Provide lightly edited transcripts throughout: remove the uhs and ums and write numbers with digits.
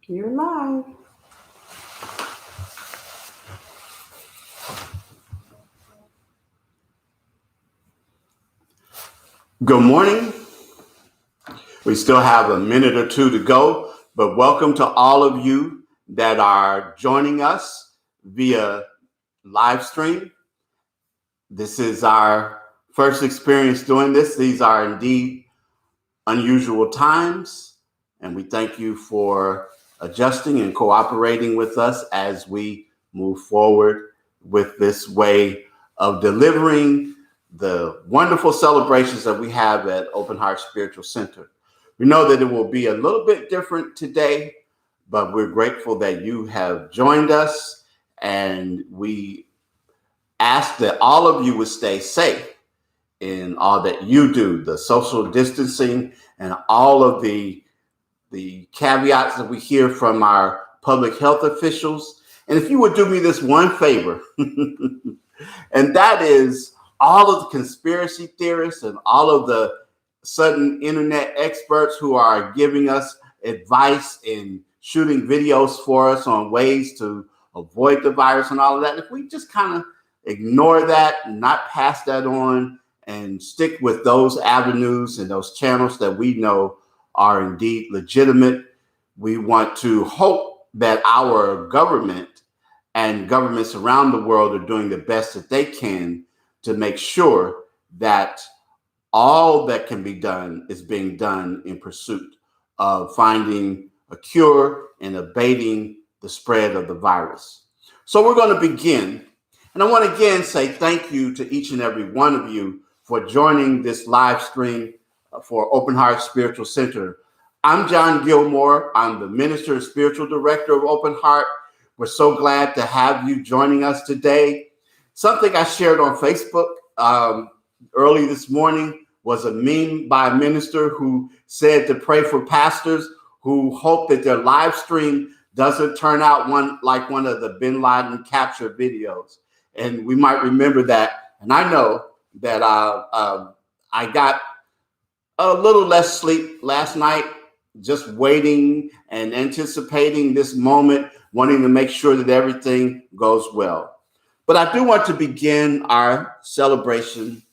You're live. Good morning. We still have a minute or two to go, but welcome to all of you that are joining us via live stream. This is our first experience doing this. These are indeed unusual times, and we thank you for adjusting and cooperating with us as we move forward with this way of delivering the wonderful celebrations that we have at Open Heart Spiritual Center. We know that it will be a little bit different today, but we're grateful that you have joined us, and we ask that all of you would stay safe in all that you do, the social distancing and all of the caveats that we hear from our public health officials. And if you would do me this one favor, and that is all of the conspiracy theorists and all of the sudden internet experts who are giving us advice and shooting videos for us on ways to avoid the virus and all of that, if we just kind of ignore that and not pass that on and stick with those avenues and those channels that we know are indeed legitimate. We want to hope that our government and governments around the world are doing the best that they can to make sure that all that can be done is being done in pursuit of finding a cure and abating the spread of the virus. So we're going to begin. And I want to again say thank you to each and every one of you for joining this live stream for Open Heart Spiritual Center. I'm John Gilmore. I'm the Minister and Spiritual Director of Open Heart. We're so glad to have you joining us today. Something I shared on Facebook early this morning was a meme by a minister who said to pray for pastors who hope that their live stream doesn't turn out like one of the Bin Laden capture videos. And we might remember that. And I know that I got a little less sleep last night, just waiting and anticipating this moment, wanting to make sure that everything goes well. But I do want to begin our celebration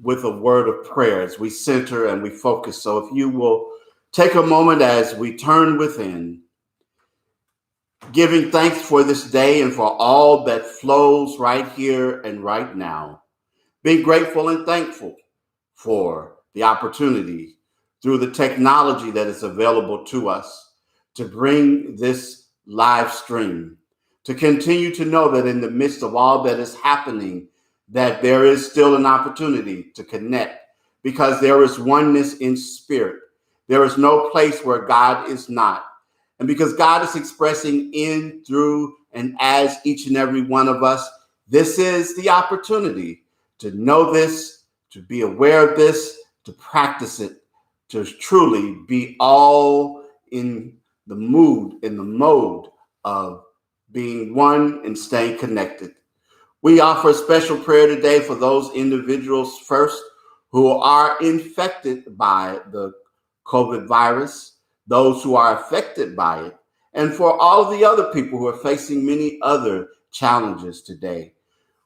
with a word of prayer as we center and we focus. So if you will take a moment as we turn within, giving thanks for this day and for all that flows right here and right now. Being grateful and thankful for the opportunity through the technology that is available to us to bring this live stream, to continue to know that in the midst of all that is happening, that there is still an opportunity to connect because there is oneness in spirit. There is no place where God is not. And because God is expressing in, through, and as each and every one of us, this is the opportunity to know this, to be aware of this, to practice it, to truly be all in the mood, in the mode of being one and staying connected. We offer a special prayer today for those individuals first who are infected by the COVID virus, those who are affected by it, and for all of the other people who are facing many other challenges today.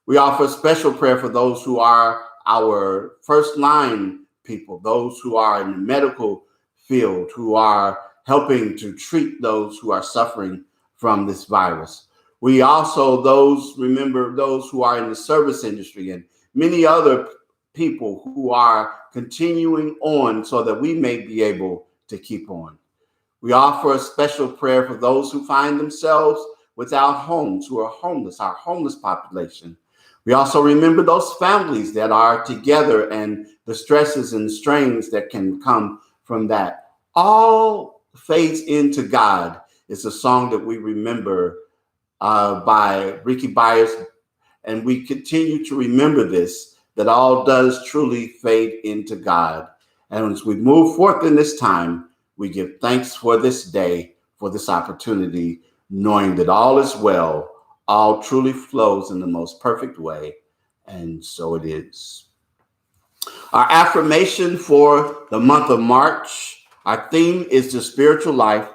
We offer a special prayer for those who are our first line people, those who are in the medical field, who are helping to treat those who are suffering from this virus. We also remember those who are in the service industry and many other people who are continuing on so that we may be able to keep on. We offer a special prayer for those who find themselves without homes, who are homeless, our homeless population. We also remember those families that are together and the stresses and strains that can come from that. All fades into God is a song that we remember by Ricky Byers. And we continue to remember this, that all does truly fade into God. And as we move forth in this time, we give thanks for this day, for this opportunity, knowing that all is well, all truly flows in the most perfect way. And so it is. Our affirmation for the month of March, our theme is the spiritual life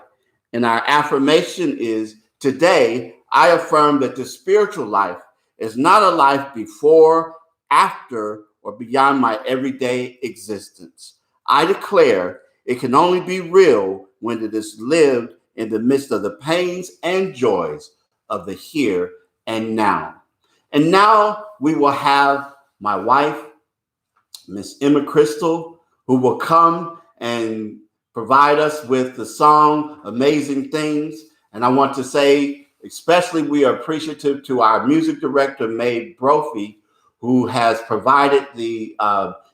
And our affirmation is, today, I affirm that the spiritual life is not a life before, after, or beyond my everyday existence. I declare it can only be real when it is lived in the midst of the pains and joys of the here and now. And now we will have my wife, Miss Emma Crystal, who will come and provide us with the song Amazing Things. And I want to say, especially we are appreciative to our music director, Mae Brophy, who has provided the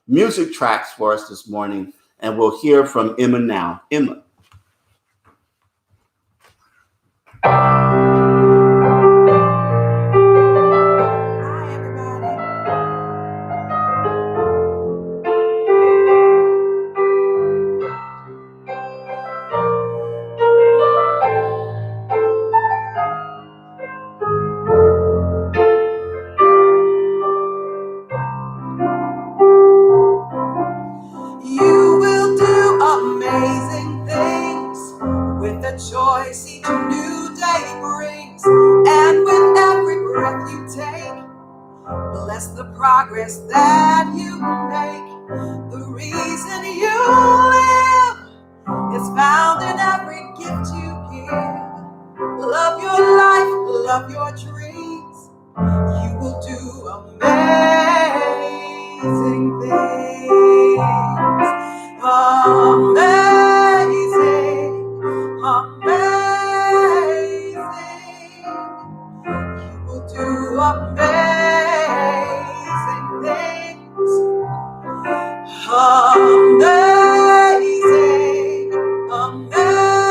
music tracks for us this morning. And we'll hear from Emma now. Emma. Choice each new day brings, and with every breath you take, bless the progress that you make. The reason you live is found in every gift you give. Love your life, love your dreams. You will do amazing things. Amazing. Amazing, you will do amazing things. Amazing, amazing,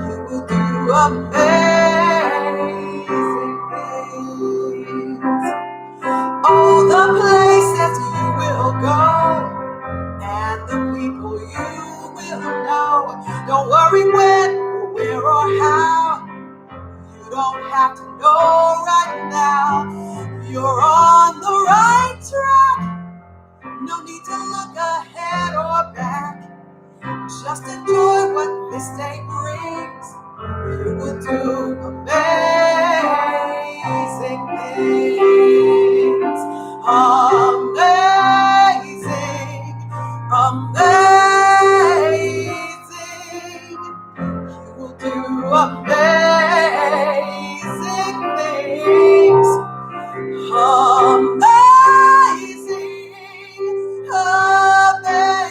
you will do amazing things. All the places you will go, and the people you will know. Don't worry when, where, or how. You don't have to know right now. You're on the right track. No need to look ahead or back. Just enjoy what this day brings. You will do amazing things. Amazing, amazing, you will do amazing things. Amazing, amazing,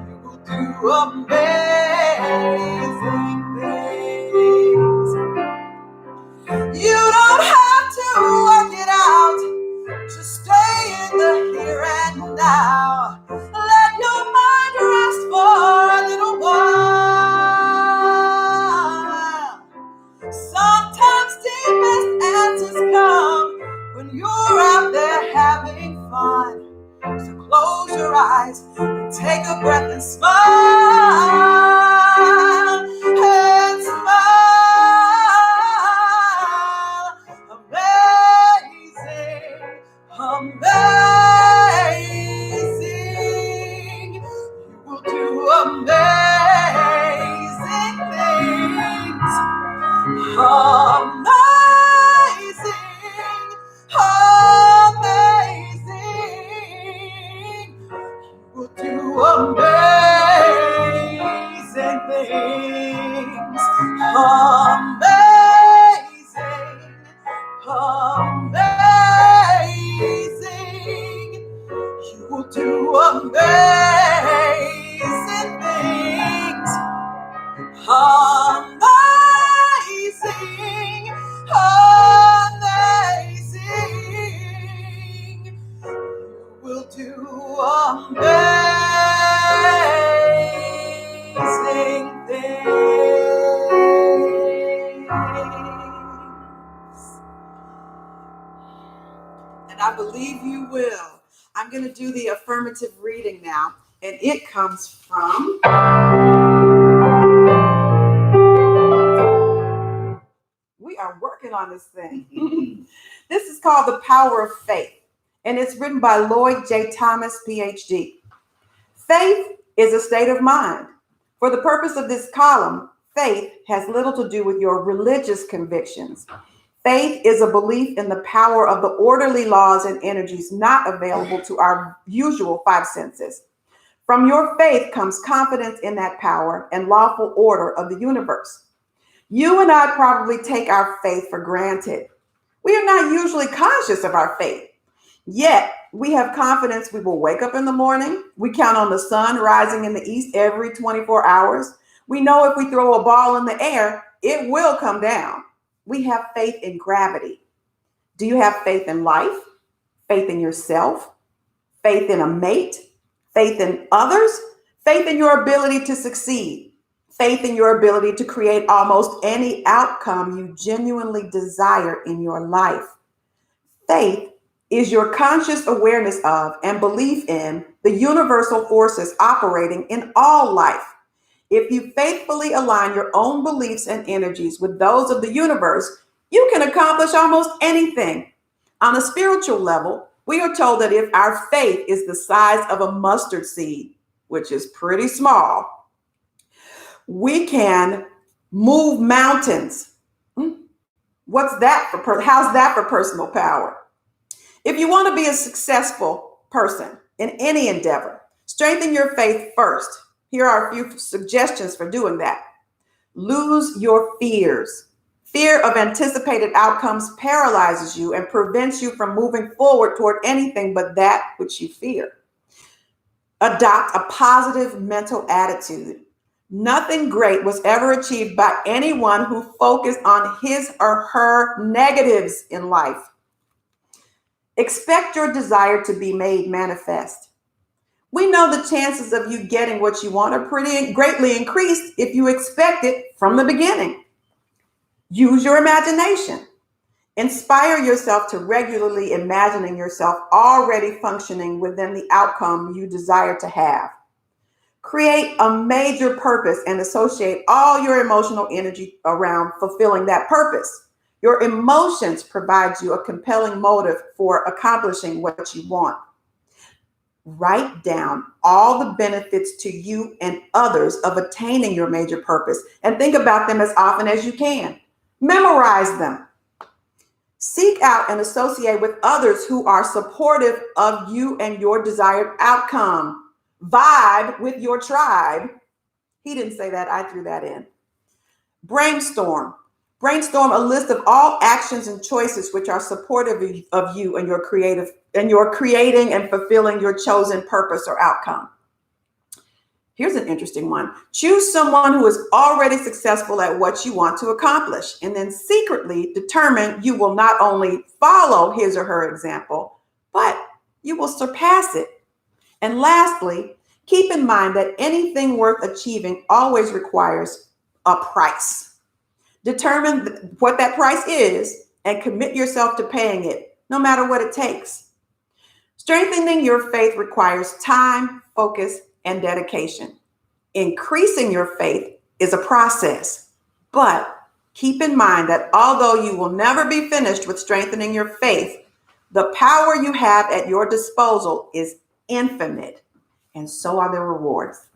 you will do amazing things. You don't have to work it out. Just stay in the here and now. Let your mind rest for a little while. Sometimes deepest answers come when you're out there having fun. So close your eyes and take a breath and smile. And smile. Amazing. Amazing, you will do amazing things. Amazing, amazing, you will do amazing things. Amazing, amazing, you will do amazing things. Amazing, amazing, you will do amazing things. And I believe you will. I'm going to do the affirmative reading now, and it comes from we are working on this thing. This is called The Power of Faith, and it's written by Lloyd J. Thomas, PhD. Faith is a state of mind. For the purpose of this column, faith has little to do with your religious convictions. Faith is a belief in the power of the orderly laws and energies not available to our usual five senses. From your faith comes confidence in that power and lawful order of the universe. You and I probably take our faith for granted. We are not usually conscious of our faith. Yet, we have confidence we will wake up in the morning. We count on the sun rising in the east every 24 hours. We know if we throw a ball in the air, it will come down. We have faith in gravity. Do you have faith in life? Faith in yourself? Faith in a mate? Faith in others? Faith in your ability to succeed? Faith in your ability to create almost any outcome you genuinely desire in your life? Faith is your conscious awareness of and belief in the universal forces operating in all life. If you faithfully align your own beliefs and energies with those of the universe, you can accomplish almost anything. On a spiritual level, we are told that if our faith is the size of a mustard seed, which is pretty small, we can move mountains. How's that for personal power? If you want to be a successful person in any endeavor, strengthen your faith first. Here are a few suggestions for doing that. Lose your fears. Fear of anticipated outcomes paralyzes you and prevents you from moving forward toward anything but that which you fear. Adopt a positive mental attitude. Nothing great was ever achieved by anyone who focused on his or her negatives in life. Expect your desire to be made manifest. We know the chances of you getting what you want are pretty greatly increased if you expect it from the beginning. Use your imagination. Inspire yourself to regularly imagining yourself already functioning within the outcome you desire to have. Create a major purpose and associate all your emotional energy around fulfilling that purpose. Your emotions provide you a compelling motive for accomplishing what you want. Write down all the benefits to you and others of attaining your major purpose and think about them as often as you can. Memorize them. Seek out and associate with others who are supportive of you and your desired outcome. Vibe with your tribe. He didn't say that, I threw that in. Brainstorm. Brainstorm a list of all actions and choices which are supportive of you and your creating and fulfilling your chosen purpose or outcome. Here's an interesting one. Choose someone who is already successful at what you want to accomplish, and then secretly determine you will not only follow his or her example, but you will surpass it. And lastly, keep in mind that anything worth achieving always requires a price. Determine what that price is and commit yourself to paying it, no matter what it takes. Strengthening your faith requires time, focus, and dedication. Increasing your faith is a process, but keep in mind that although you will never be finished with strengthening your faith, the power you have at your disposal is infinite, and so are the rewards.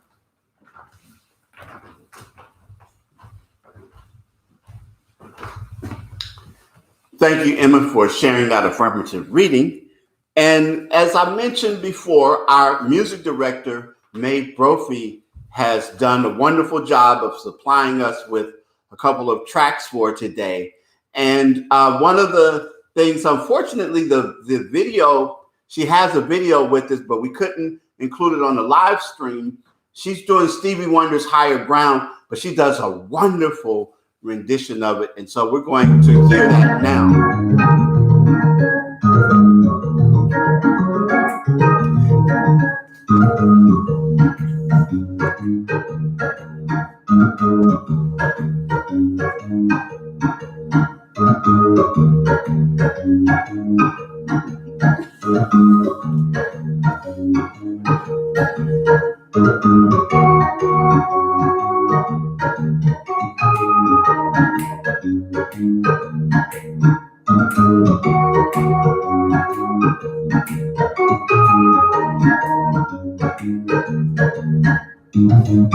Thank you, Emma, for sharing that affirmative reading. And as I mentioned before, our music director, Mae Brophy, has done a wonderful job of supplying us with a couple of tracks for today. And one of the things, unfortunately, the video, she has a video with us, but we couldn't include it on the live stream. She's doing Stevie Wonder's Higher Ground, but she does a wonderful rendition of it. And so we're going to hear that now. That's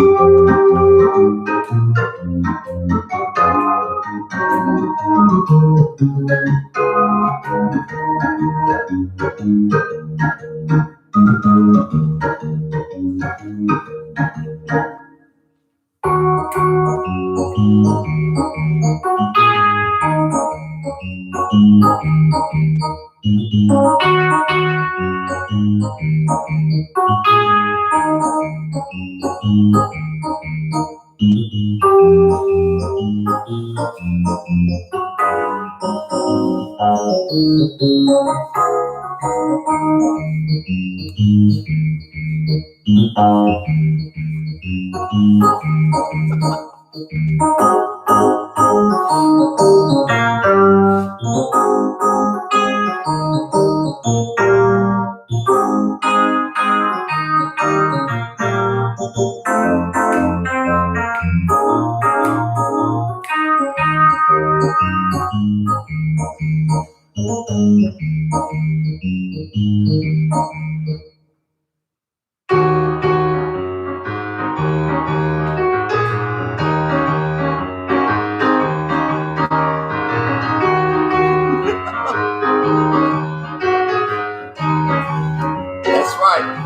right.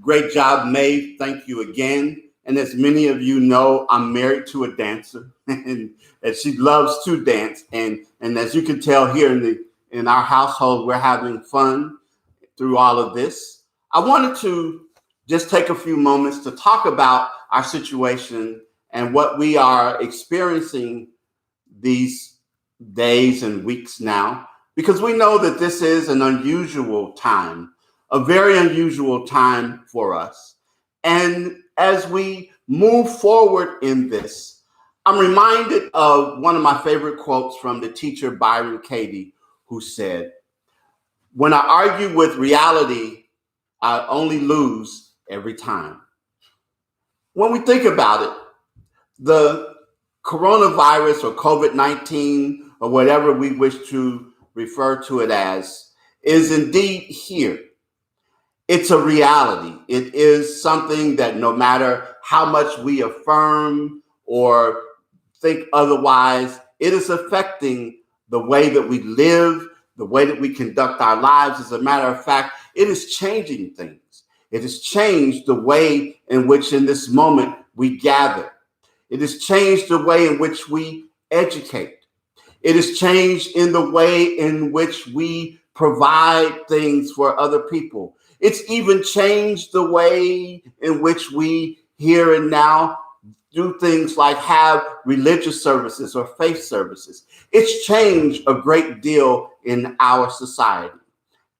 Great job, Maeve. Thank you again. And as many of you know, I'm married to a dancer, and she loves to dance. And as you can tell here in our household, we're having fun through all of this. I wanted to just take a few moments to talk about our situation and what we are experiencing these days and weeks now, because we know that this is an unusual time, a very unusual time for us. And as we move forward in this, I'm reminded of one of my favorite quotes from the teacher Byron Katie, who said, "When I argue with reality, I only lose every time." When we think about it, the coronavirus or COVID-19 or whatever we wish to refer to it as is indeed here. It's a reality. It is something that no matter how much we affirm or think otherwise, it is affecting the way that we live, the way that we conduct our lives. As a matter of fact, it is changing things. It has changed the way in which in this moment we gather. It has changed the way in which we educate. It has changed in the way in which we provide things for other people. It's even changed the way in which we here and now do things like have religious services or faith services. It's changed a great deal in our society.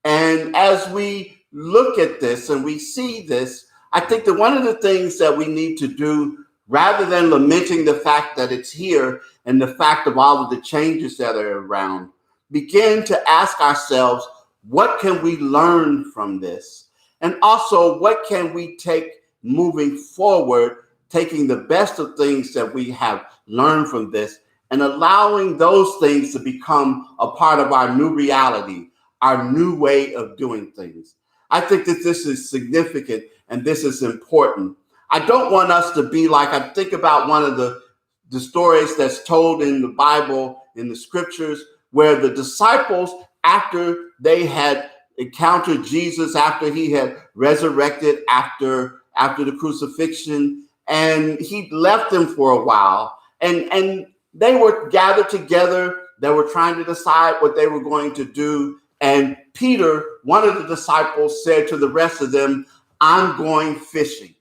And as we look at this and we see this, I think that one of the things that we need to do, rather than lamenting the fact that it's here and the fact of all of the changes that are around, begin to ask ourselves, what can we learn from this? And also, what can we take moving forward, taking the best of things that we have learned from this and allowing those things to become a part of our new reality, our new way of doing things. I think that this is significant and this is important. I don't want us to be like, I think about one of the stories that's told in the Bible, in the scriptures, where the disciples, after they had encountered Jesus, after he had resurrected, after the crucifixion, and he left them for a while, and they were gathered together. They were trying to decide what they were going to do. And Peter, one of the disciples, said to the rest of them, "I'm going fishing."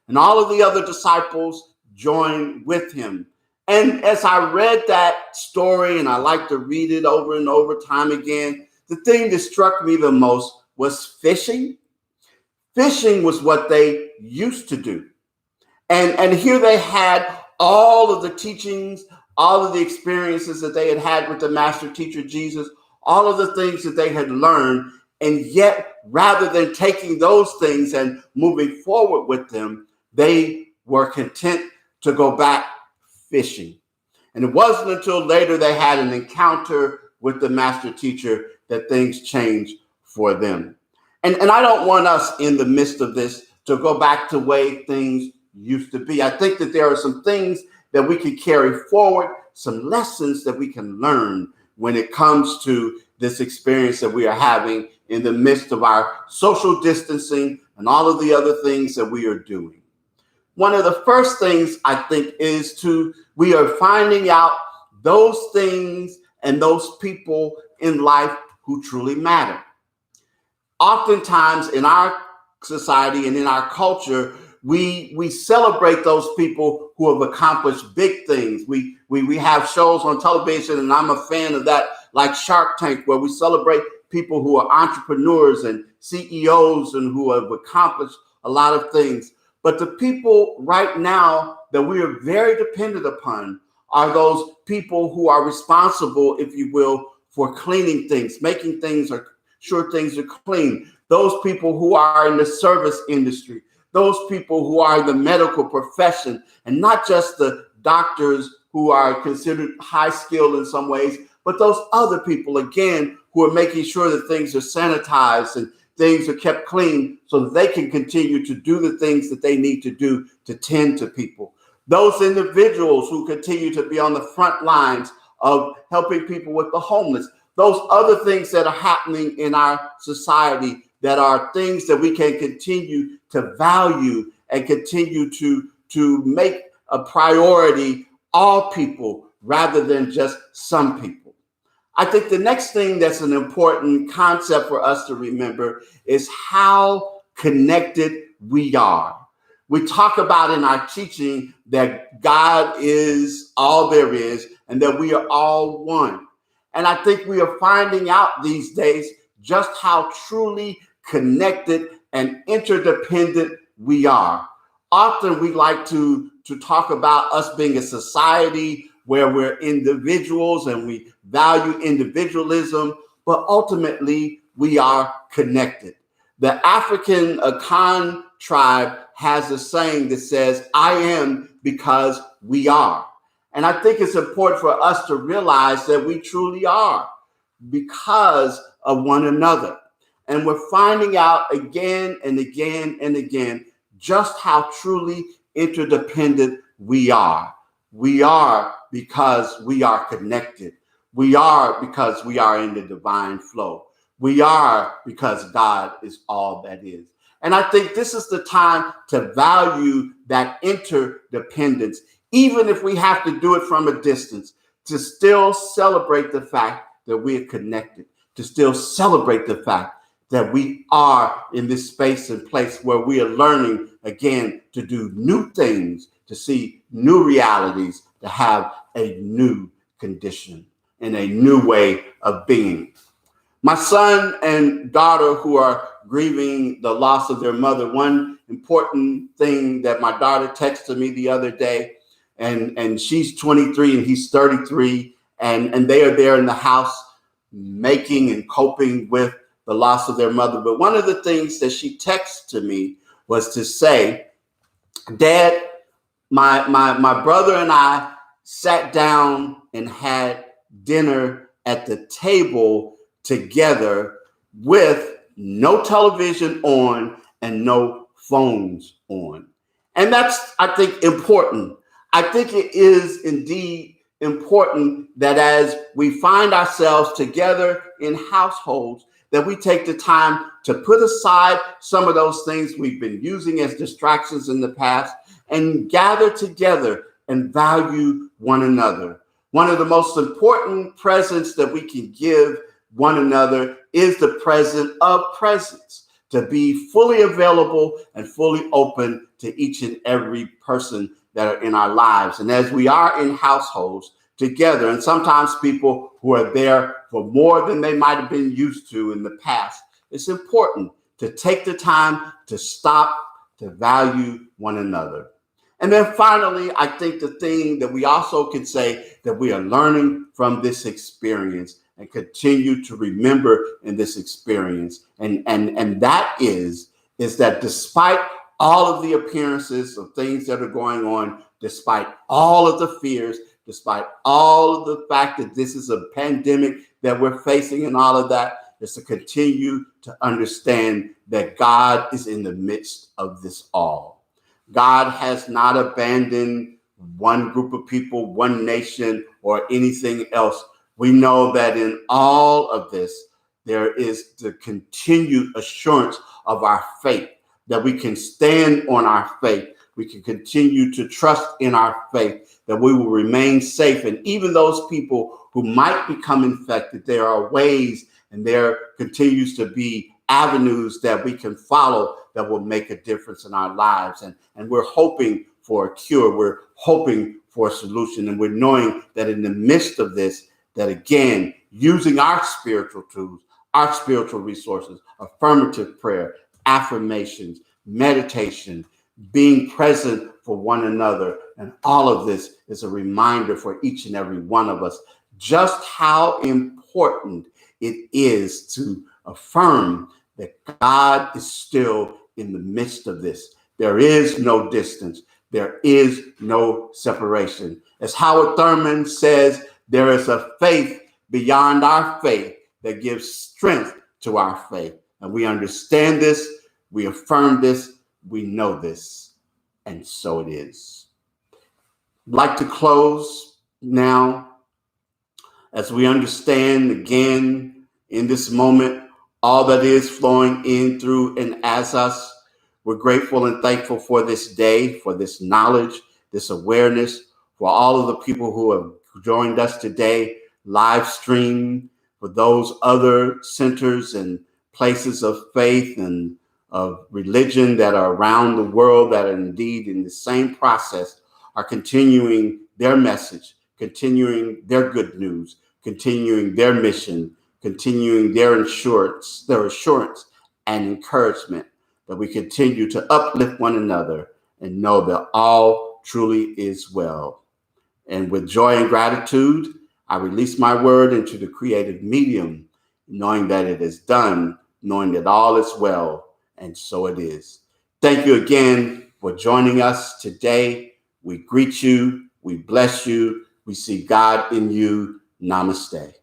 And all of the other disciples joined with him. And as I read that story, and I like to read it over and over time again, the thing that struck me the most was fishing. Fishing was what they used to do. And here they had all of the teachings, all of the experiences that they had with the master teacher, Jesus, all of the things that they had learned. And yet, rather than taking those things and moving forward with them, they were content to go back fishing. And it wasn't until later they had an encounter with the master teacher that things changed for them. And I don't want us in the midst of this to go back to the way things used to be. I think that there are some things that we can carry forward, some lessons that we can learn when it comes to this experience that we are having in the midst of our social distancing and all of the other things that we are doing. One of the first things I think is we are finding out those things and those people in life who truly matter. Oftentimes in our society and in our culture, we celebrate those people who have accomplished big things. We have shows on television, and I'm a fan of that, like Shark Tank, where we celebrate people who are entrepreneurs and CEOs and who have accomplished a lot of things. But the people right now that we are very dependent upon are those people who are responsible, if you will, for cleaning things, making things or sure things are clean. Those people who are in the service industry, those people who are in the medical profession, and not just the doctors who are considered high skilled in some ways, but those other people, again, who are making sure that things are sanitized and things are kept clean so that they can continue to do the things that they need to do to tend to people. Those individuals who continue to be on the front lines of helping people with the homeless, those other things that are happening in our society that are things that we can continue to value and continue to make a priority, all people rather than just some people. I think the next thing that's an important concept for us to remember is how connected we are. We talk about in our teaching that God is all there is and that we are all one. And I think we are finding out these days just how truly connected and interdependent we are. Often we like to talk about us being a society where we're individuals and we value individualism, but ultimately we are connected. The African Akan tribe has a saying that says, "I am because we are." And I think it's important for us to realize that we truly are because of one another. And we're finding out again and again and again just how truly interdependent we are. We are because we are connected. We are because we are in the divine flow. We are because God is all that is. And I think this is the time to value that interdependence, even if we have to do it from a distance, to still celebrate the fact that we are connected, to still celebrate the fact that we are in this space and place where we are learning again to do new things, to see new realities, to have a new condition and a new way of being. My son and daughter who are grieving the loss of their mother, one important thing that my daughter texted me the other day, and she's 23 and he's 33, and they are there in the house making and coping with the loss of their mother. But one of the things that she texted to me was to say, Dad, my brother and I sat down and had dinner at the table together with no television on and no phones on. And that's, I think, important. I think it is indeed important that as we find ourselves together in households, that we take the time to put aside some of those things we've been using as distractions in the past and gather together and value one another. One of the most important presents that we can give one another is the present of presence, to be fully available and fully open to each and every person that are in our lives. And as we are in households together, and sometimes people who are there for more than they might have been used to in the past, it's important to take the time to stop, to value one another. And then finally, I think the thing that we also can say that we are learning from this experience and continue to remember in this experience, and that is that despite all of the appearances of things that are going on, despite all of the fears, despite all of the fact that this is a pandemic that we're facing and all of that, is to continue to understand that God is in the midst of this all. God has not abandoned one group of people, one nation, or anything else. We know that in all of this, there is the continued assurance of our faith, that we can stand on our faith. We can continue to trust in our faith, that we will remain safe. And even those people who might become infected, there are ways and there continues to be avenues that we can follow that will make a difference in our lives. And we're hoping for a cure. We're hoping for a solution. And we're knowing that in the midst of this, that again, using our spiritual tools, our spiritual resources, affirmative prayer, affirmations, meditation, being present for one another, and all of this is a reminder for each and every one of us just how important it is to affirm that God is still in the midst of this. There is no distance. There is no separation. As Howard Thurman says, there is a faith beyond our faith that gives strength to our faith. And we understand this, we affirm this, we know this, and so it is. I'd like to close now as we understand again in this moment all that is flowing in, through, and as us. We're grateful and thankful for this day, for this knowledge, this awareness, for all of the people who have joined us today, live stream, for those other centers and places of faith and of religion that are around the world that are indeed in the same process, are continuing their message, continuing their good news, continuing their mission, continuing their assurance and encouragement, that we continue to uplift one another and know that all truly is well. And with joy and gratitude, I release my word into the creative medium, knowing that it is done, knowing that all is well, and so it is. Thank you again for joining us today. We greet you, we bless you, we see God in you. Namaste.